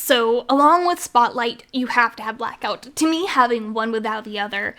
So along with Spotlight, you have to have Blackout. To me, having one without the other,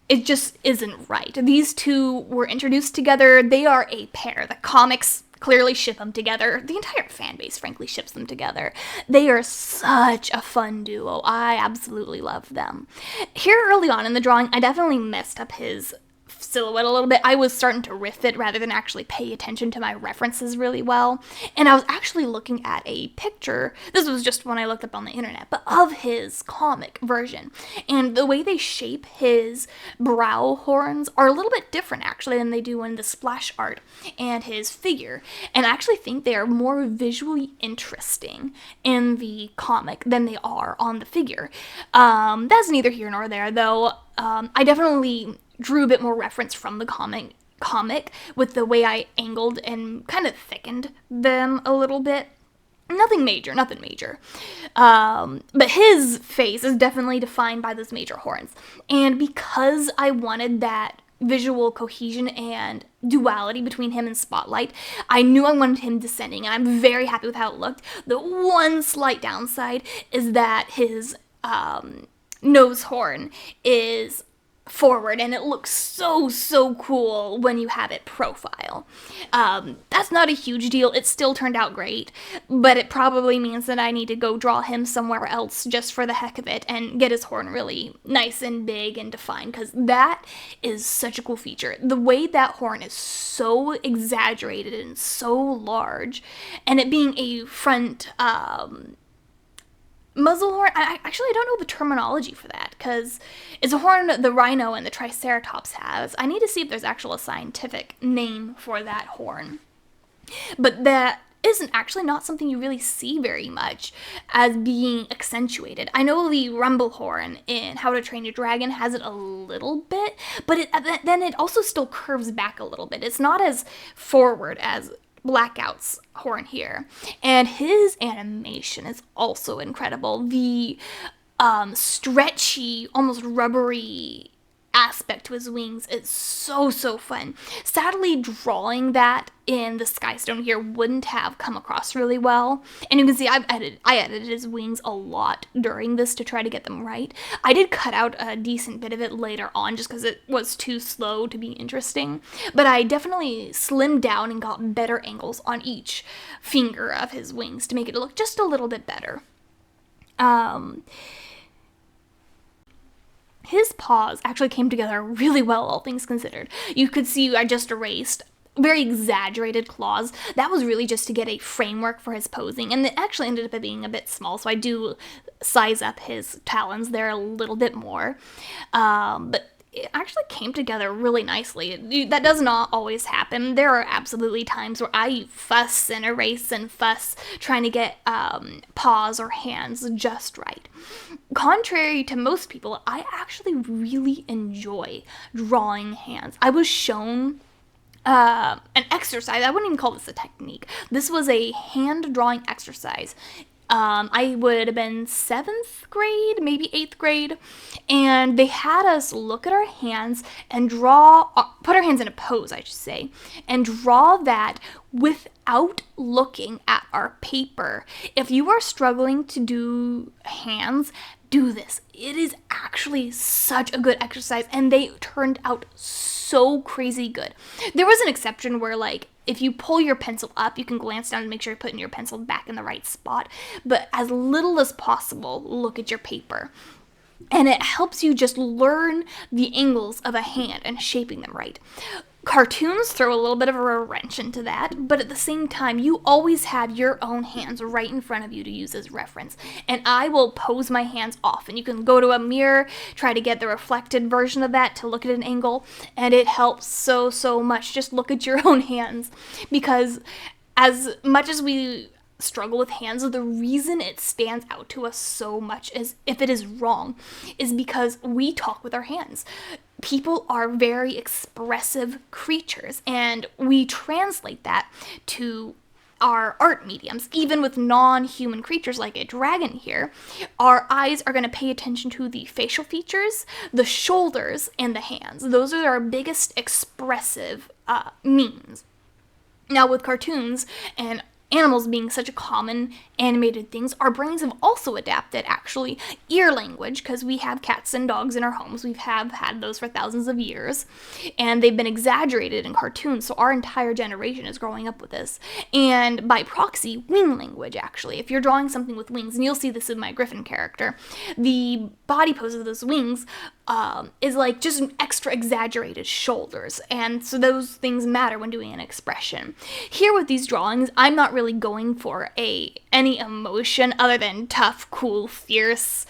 it just isn't right. These two were introduced together. They are a pair. The comics clearly ship them together. The entire fan base, frankly, ships them together. They are such a fun duo. I absolutely love them. Here early on in the drawing, I definitely messed up his silhouette a little bit. I was starting to riff it rather than actually pay attention to my references really well. And I was actually looking at a picture, this was just one I looked up on the internet, but of his comic version. And the way they shape his brow horns are a little bit different actually than they do in the splash art and his figure. And I actually think they are more visually interesting in the comic than they are on the figure. That's neither here nor there though. I definitely drew a bit more reference from the comic with the way I angled and kind of thickened them a little bit. Nothing major. But his face is definitely defined by those major horns. And because I wanted that visual cohesion and duality between him and Spotlight, I knew I wanted him descending, and I'm very happy with how it looked. The one slight downside is that his nose horn is forward, and it looks so cool when you have it profile. That's not a huge deal. It still turned out great, but it probably means that I need to go draw him somewhere else just for the heck of it and get his horn really nice and big and defined, because that is such a cool feature. The way that horn is so exaggerated and so large, and it being a front muzzle horn, I don't know the terminology for that, because it's a horn the rhino and the triceratops has. I need to see if there's actually a scientific name for that horn. But that isn't actually not something you really see very much as being accentuated. I know the rumble horn in How to Train Your Dragon has it a little bit, but then it also still curves back a little bit. It's not as forward as Blackout's horn here. And his animation is also incredible. The stretchy, almost rubbery aspect to his wings is so fun. Sadly, drawing that in the Skystone here wouldn't have come across really well. And you can see I edited his wings a lot during this to try to get them right. I did cut out a decent bit of it later on just because it was too slow to be interesting. But I definitely slimmed down and got better angles on each finger of his wings to make it look just a little bit better. His paws actually came together really well, all things considered. You could see I just erased very exaggerated claws. That was really just to get a framework for his posing, and it actually ended up being a bit small, so I do size up his talons there a little bit more. But it actually came together really nicely. That does not always happen. There are absolutely times where I fuss and erase and fuss trying to get paws or hands just right. Contrary to most people, I actually really enjoy drawing hands. I was shown an exercise. I wouldn't even call this a technique. This was a hand drawing exercise. I would have been 7th grade, maybe 8th grade, and they had us look at our hands and put our hands in a pose, I should say, and draw that without looking at our paper. If you are struggling to do hands, do this. It is actually such a good exercise, and they turned out so crazy good. There was an exception where, like, if you pull your pencil up, you can glance down and make sure you're putting your pencil back in the right spot. But as little as possible, look at your paper. And it helps you just learn the angles of a hand and shaping them right. Cartoons throw a little bit of a wrench into that, but at the same time, you always have your own hands right in front of you to use as reference. And I will pose my hands often. You can go to a mirror, try to get the reflected version of that to look at an angle, and it helps so much. Just look at your own hands, because as much as we struggle with hands, the reason it stands out to us so much as if it is wrong is because we talk with our hands. People are very expressive creatures, and we translate that to our art mediums. Even with non-human creatures like a dragon here, our eyes are going to pay attention to the facial features, the shoulders, and the hands. Those are our biggest expressive means. Now with cartoons and animals being such a common animated things, our brains have also adapted, actually, ear language, because we have cats and dogs in our homes. We have had those for thousands of years, and they've been exaggerated in cartoons, so our entire generation is growing up with this. And by proxy, wing language, actually. If you're drawing something with wings, and you'll see this in my Griffin character, the body pose of those wings is like just an extra exaggerated shoulders, and so those things matter when doing an expression. Here with these drawings, I'm not really going for any emotion other than tough, cool, fierce,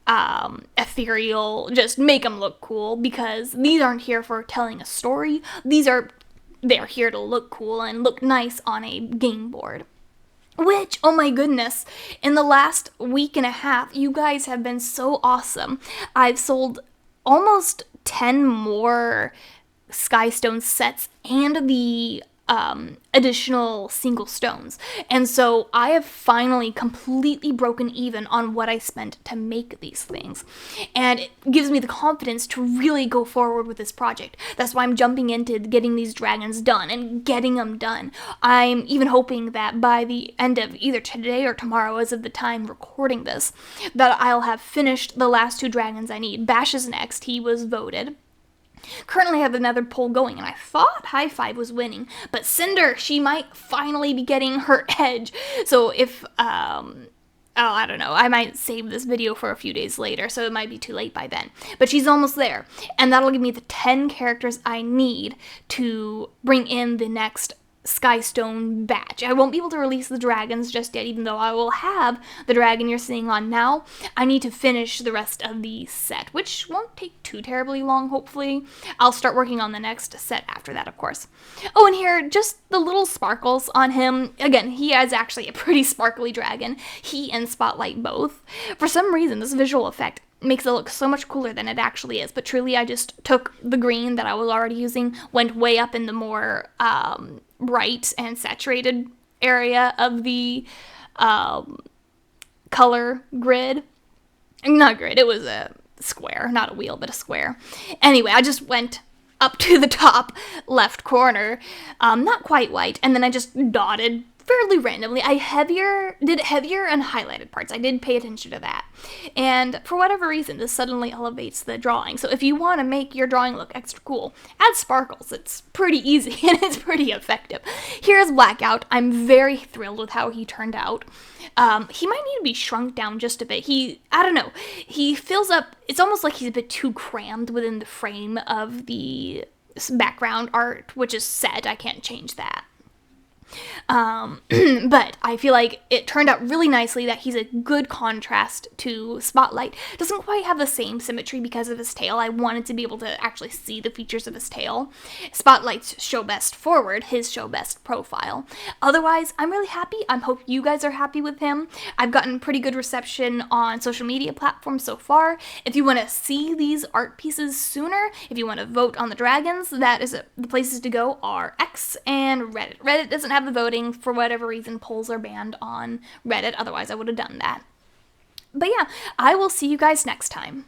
ethereal, just make them look cool, because these aren't here for telling a story. They're here to look cool and look nice on a game board. Which, oh my goodness, in the last week and a half, you guys have been so awesome. I've sold almost 10 more Skystones sets and the additional single stones. And so I have finally completely broken even on what I spent to make these things. And it gives me the confidence to really go forward with this project. That's why I'm jumping into getting these dragons done and getting them done. I'm even hoping that by the end of either today or tomorrow, as of the time recording this, that I'll have finished the last 2 dragons I need. Bash is next. He was voted. Currently I have another poll going, and I thought High Five was winning, but Cinder, she might finally be getting her edge. So if, I don't know, I might save this video for a few days later, so it might be too late by then. But she's almost there, and that'll give me the 10 characters I need to bring in the next Skystone batch. I won't be able to release the dragons just yet, even though I will have the dragon you're seeing on now. I need to finish the rest of the set, which won't take too terribly long, hopefully. I'll start working on the next set after that, of course. Oh, and here, just the little sparkles on him. Again, he is actually a pretty sparkly dragon. He and Spotlight both. For some reason, this visual effect makes it look so much cooler than it actually is, but truly I just took the green that I was already using, went way up in the more bright and saturated area of the color grid. Not grid, it was a square, not a wheel, but a square. Anyway, I just went up to the top left corner, not quite white, and then I just dotted fairly randomly. I did heavier and highlighted parts. I did pay attention to that. And for whatever reason, this suddenly elevates the drawing. So if you want to make your drawing look extra cool, add sparkles. It's pretty easy and it's pretty effective. Here's Blackout. I'm very thrilled with how he turned out. He might need to be shrunk down just a bit. I don't know. He fills up, it's almost like he's a bit too crammed within the frame of the background art, which is set. I can't change that. But I feel like it turned out really nicely, that he's a good contrast to Spotlight. Doesn't quite have the same symmetry because of his tail. I wanted to be able to actually see the features of his tail. Spotlight's show best forward, his show best profile. Otherwise, I'm really happy. I hope you guys are happy with him. I've gotten pretty good reception on social media platforms so far. If you want to see these art pieces sooner, if you want to vote on the dragons, the places to go are X and Reddit. Reddit doesn't have the voting. For whatever reason, polls are banned on Reddit. Otherwise, I would have done that. But yeah, I will see you guys next time.